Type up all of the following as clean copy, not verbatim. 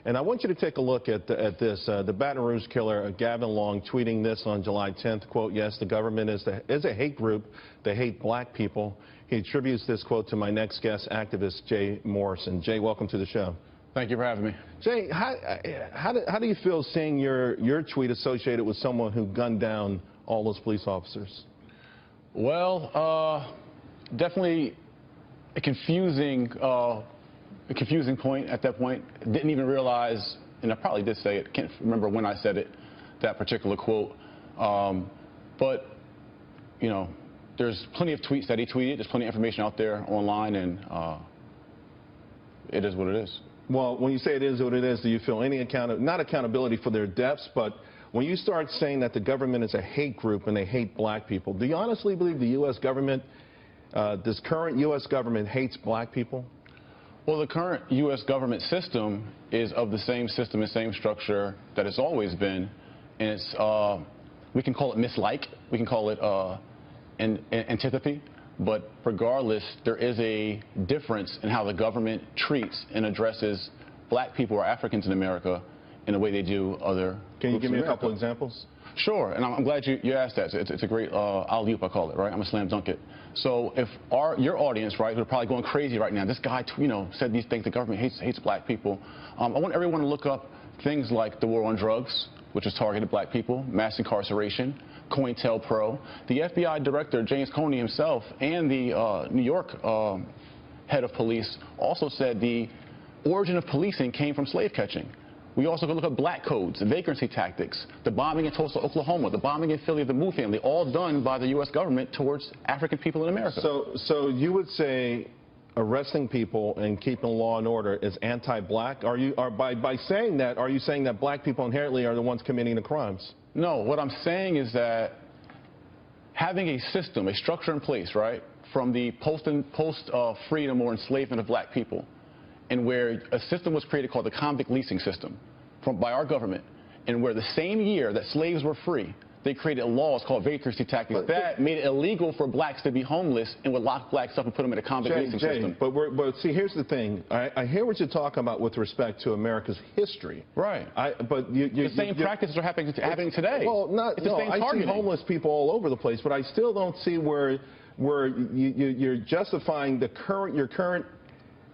And I want you to take a look at this. The Baton Rouge killer, Gavin Long, tweeting this on July 10th, quote, "Yes, the government is a hate group. They hate black people." He attributes this quote to my next guest, activist Jay Morrison. Jay, welcome to the show. Thank you for having me. Jay, how do you feel seeing your tweet associated with someone who gunned down all those police officers? Well, definitely a confusing point at that point. Didn't even realize, and I probably did say it, can't remember when I said it, that particular quote. But, you know, there's plenty of tweets that he tweeted. There's plenty of information out there online, and it is what it is. Well, when you say it is what it is, do you feel any not accountability for their deaths, but when you start saying that the government is a hate group and they hate black people, do you honestly believe the U.S. government, this current U.S. government hates black people? Well, the current U.S. government system is of the same system and same structure that it's always been, and it's, we can call it mislike, we can call it antipathy, but regardless, there is a difference in how the government treats and addresses black people or Africans in America in the way they do other Can you give me a couple America. examples? Sure, and I'm glad you asked that. It's a great alley-oop, I call it, right? I'm a slam dunk it. So if your audience, right, who are probably going crazy right now, this guy, you know, said these things, the government hates black people. I want everyone to look up things like the war on drugs, which has targeted black people, mass incarceration, COINTELPRO. The FBI director, James Comey himself, and the New York head of police also said the origin of policing came from slave catching. We also can look at black codes, vagrancy tactics, the bombing in Tulsa, Oklahoma, the bombing in Philly of the Moo family, all done by the U.S. government towards African people in America. So you would say arresting people and keeping law and order is anti-black? By saying that, are you saying that black people inherently are the ones committing the crimes? No, what I'm saying is that having a system, a structure in place, right, from the post-freedom or enslavement of black people, and where a system was created called the convict leasing system by our government, and where the same year that slaves were free, they created laws called vagrancy tactics that made it illegal for blacks to be homeless and would lock blacks up and put them in a convict leasing system. But see, here's the thing. I hear what you're talking about with respect to America's history. Right. But the same practices are happening today. Well, I see homeless people all over the place, but I still don't see where you're justifying your current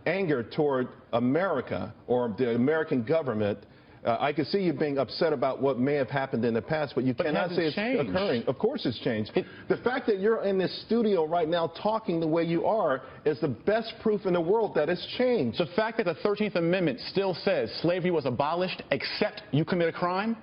anger toward America or the American government. I can see you being upset about what may have happened in the past, but you cannot say it's occurring. Of course it's changed. The fact that you're in this studio right now talking the way you are is the best proof in the world that it's changed. The fact that the 13th Amendment still says slavery was abolished except you commit a crime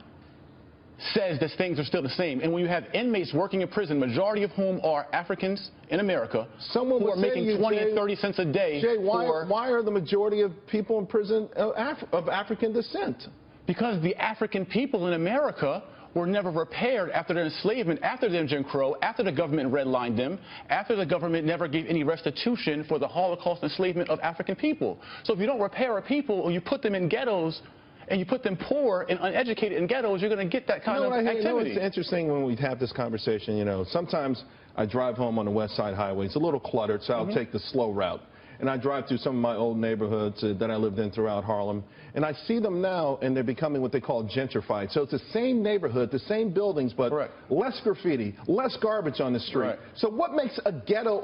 says that things are still the same. And when you have inmates working in prison, majority of whom are Africans in America, who are making 20 and 30 cents a day. Jay, why are the majority of people in prison of African descent? Because the African people in America were never repaired after their enslavement, after their Jim Crow, after the government redlined them, after the government never gave any restitution for the Holocaust enslavement of African people. So if you don't repair a people or you put them in ghettos, and you put them poor and uneducated in ghettos, you're going to get that kind of activity. You know, it's interesting when we have this conversation, you know, sometimes I drive home on the West Side Highway. It's a little cluttered, so I'll take the slow route. And I drive through some of my old neighborhoods that I lived in throughout Harlem. And I see them now, and they're becoming what they call gentrified. So it's the same neighborhood, the same buildings, but less graffiti, less garbage on the street. Right. So what makes a ghetto?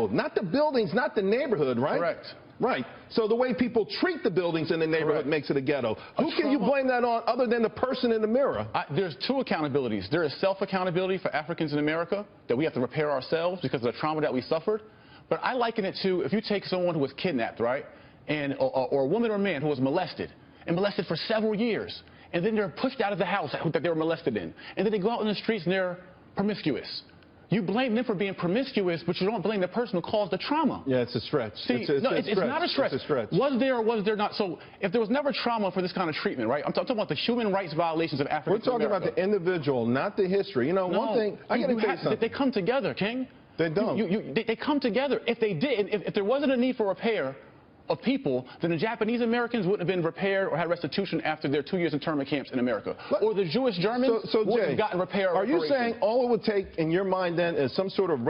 Not the buildings, not the neighborhood, right? Correct. Right. So the way people treat the buildings in the neighborhood makes it a ghetto. Who can you blame that on other than the person in the mirror? There's two accountabilities. There is self-accountability for Africans in America, that we have to repair ourselves because of the trauma that we suffered. But I liken it to if you take someone who was kidnapped, right, or a woman or a man who was molested for several years, and then they're pushed out of the house that they were molested in, and then they go out in the streets and they're promiscuous. You blame them for being promiscuous, but you don't blame the person who caused the trauma. Yeah, it's a stretch. See, it's not a stretch. It's a stretch. Was there or was there not? So if there was never trauma for this kind of treatment, right? I'm talking about the human rights violations of Africans in America. We're talking about the individual, not the history. You know, one thing, I got to tell you something. They come together, King. They don't. They come together. If they did, if there wasn't a need for repair of people, then the Japanese Americans wouldn't have been repaired or had restitution after their 2 years internment camps in America. Or the Jewish Germans wouldn't have gotten repair or reparation. Are you saying all it would take in your mind then is some sort of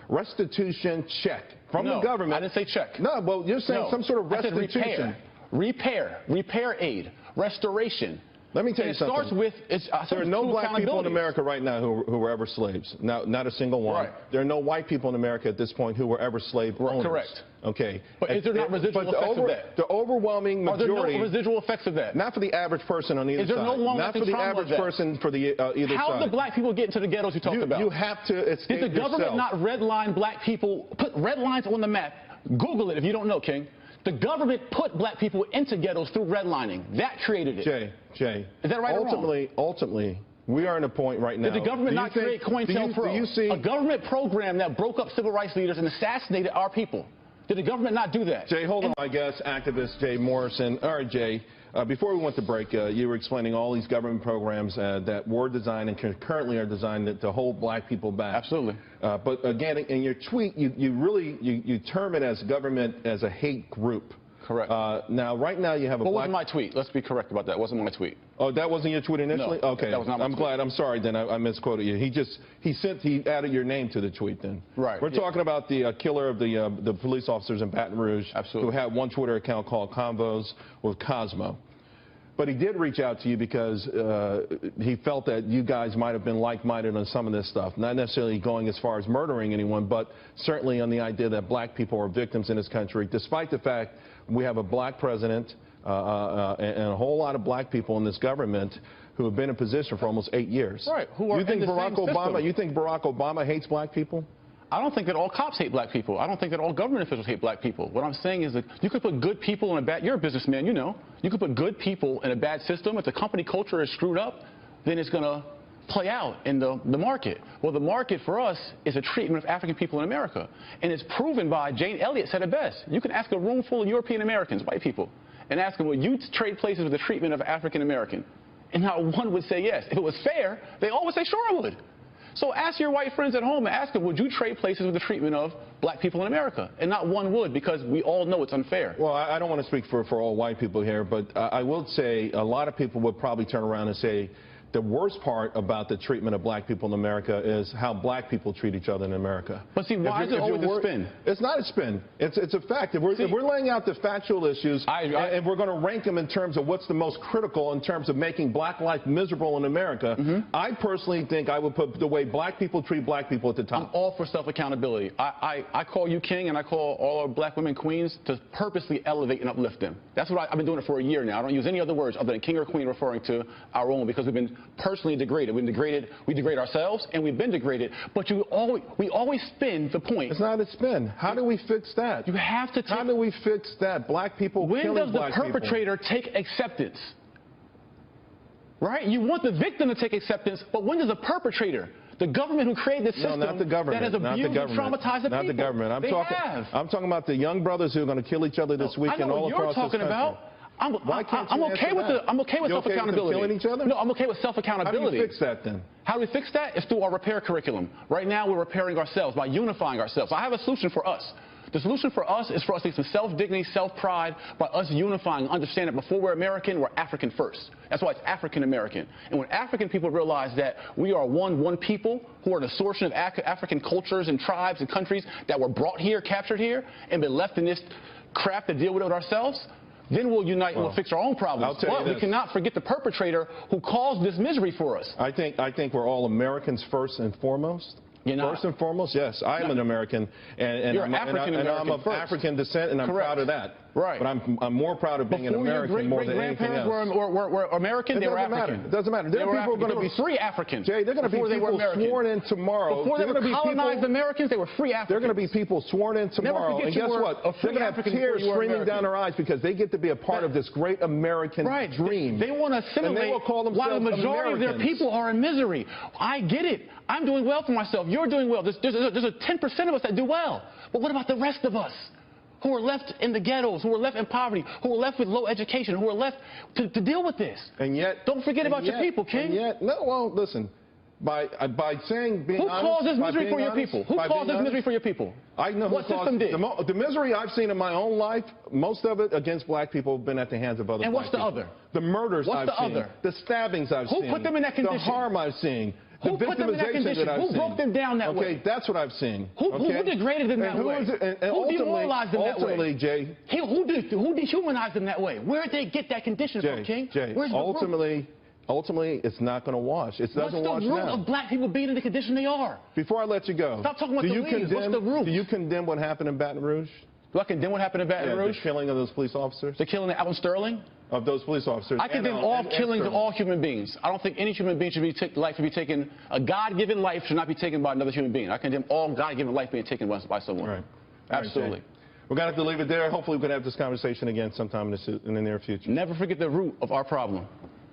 restitution check from the government? I didn't say check. No, well, you're saying some sort of restitution. repair aid, restoration. Let me tell you something. It starts with there are no black people in America right now who were ever slaves. Not a single one. Right. There are no white people in America at this point who were ever slave owners. Correct. Okay. But is there not residual effects of that? The overwhelming majority. Are there no residual effects of that? Not for the average person on either side. Is there no long-lasting trauma of that? Not for the average person for the either How side. did the black people get into the ghettos you talked about? You have to escape Did the government yourself. not redline black people, put red lines on the map? Google it if you don't know, King. The government put black people into ghettos through redlining. That created it. Jay. Is that right or wrong? Ultimately, we are in a point right now. Did the government not create COINTELPRO, a government program that broke up civil rights leaders and assassinated our people? Did the government not do that? Jay, hold on, my guest, activist Jay Morrison. All right, Jay, before we went to break, you were explaining all these government programs that were designed and currently are designed to hold black people back. Absolutely. But again, in your tweet, you term it as government as a hate group. Correct. Now, right now, you have a What wasn't my tweet? Let's be correct about that. It wasn't my tweet. Oh, that wasn't your tweet initially? No, okay. that was not my tweet. I'm glad. I'm sorry, then. I misquoted you. He added your name to the tweet, then. Right. We're talking about the killer of the police officers in Baton Rouge. Absolutely. Who had one Twitter account called Convos with Cosmo. But he did reach out to you because he felt that you guys might have been like-minded on some of this stuff. Not necessarily going as far as murdering anyone, but certainly on the idea that black people are victims in this country, despite the fact we have a black president and a whole lot of black people in this government who have been in position for almost 8 years. Right. Who are you think in the Barack same Obama? system. You think Barack Obama hates black people? I don't think that all cops hate black people. I don't think that all government officials hate black people. What I'm saying is that you could put good people in a bad... You're a businessman, you know. You could put good people in a bad system. If the company culture is screwed up, then it's going to play out in the market. Well, the market for us is a treatment of African people in America. And it's proven by, Jane Elliott said it best. You can ask a room full of European Americans, white people, and ask them, will you trade places with the treatment of African American? And not one would say yes. If it was fair, they all would say, sure, I would. So ask your white friends at home and ask them, would you trade places with the treatment of black people in America? And not one would, because we all know it's unfair. Well, I don't want to speak for all white people here, but I will say a lot of people would probably turn around and say the worst part about the treatment of black people in America is how black people treat each other in America. But see, why is it always a spin? It's not a spin. It's a fact. If we're laying out the factual issues and we're going to rank them in terms of what's the most critical in terms of making black life miserable in America, I personally think I would put the way black people treat black people at the top. I'm all for self-accountability. I call you king, and I call all our black women queens to purposely elevate and uplift them. That's what I've been doing it for a year now. I don't use any other words other than king or queen referring to our own, because we've been personally degraded. We degrade ourselves, and we've been degraded. But we always spin the point. It's not a spin. How do we fix that? You have to. How do we fix that? Black people killing black people. When does the perpetrator take acceptance? Right? You want the victim to take acceptance, but when does the perpetrator? The government who created this system not the government, that has abused and traumatized the people. Not the government. I'm talking about the young brothers who are going to kill each other this weekend all across this country. I know what you're talking about. I'm okay with self-accountability. Killing each other? No, I'm okay with self-accountability. How do you fix that then? How do we fix that? It's through our repair curriculum. Right now, we're repairing ourselves by unifying ourselves. I have a solution for us. The solution for us is for us to get some self-dignity, self-pride by us unifying, understanding that before we're American, we're African first. That's why it's African-American. And when African people realize that we are one people who are the source of African cultures and tribes and countries that were brought here, captured here, and been left in this crap to deal with it ourselves, then we'll unite and we'll fix our own problems. But we cannot forget the perpetrator who caused this misery for us. I think we're all Americans first and foremost. First and foremost, yes. I am an American, and I'm of African descent, and I'm proud of that. Right. But I'm more proud of being an American more than anything else. Were American, they were African. It doesn't matter. There are people going to be free Africans. Jay, they're going to be people sworn in tomorrow. Before they were colonized Americans, they were free Africans. They're going to be people sworn in tomorrow, and guess what? They're going to have tears streaming down their eyes because they get to be a part of this great American dream. They want to assimilate while the majority of their people are in misery. I get it. I'm doing well for myself. You're doing well. There's a 10% of us that do well. But what about the rest of us who are left in the ghettos, who are left in poverty, who are left with low education, who are left to deal with this? And yet, don't forget about your people, King. And yet, no, well, listen. By saying being honest, who caused this misery for your people? Who caused this misery for your people? I know what system did. The misery I've seen in my own life, most of it against black people, have been at the hands of other black people. And what's the other? The murders I've seen. The stabbings I've seen. Who put them in that condition? The harm I've seen. Who put them in that condition? Who broke them down that way? Okay, that's what I've seen. Who degraded them that way? Who demoralized them that way? Ultimately, Jay. Who dehumanized them that way? Where did they get that condition from, King? Jay, ultimately, it's not going to wash. It doesn't wash now. What's the root of black people being in the condition they are? Before I let you go, stop talking about the leaves. What's the root? Do you condemn what happened in Baton Rouge? Do I condemn what happened in Baton Rouge? The killing of those police officers? The killing of Alvin Sterling? Of those police officers. I condemn all killings of all human beings. I don't think any human being should be life should be taken. A God-given life should not be taken by another human being. I condemn all God-given life being taken by someone. Right. Absolutely. Right, we're going to have to leave it there. Hopefully we can have this conversation again sometime in the near future. Never forget the root of our problem.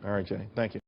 All right, Jay. Thank you.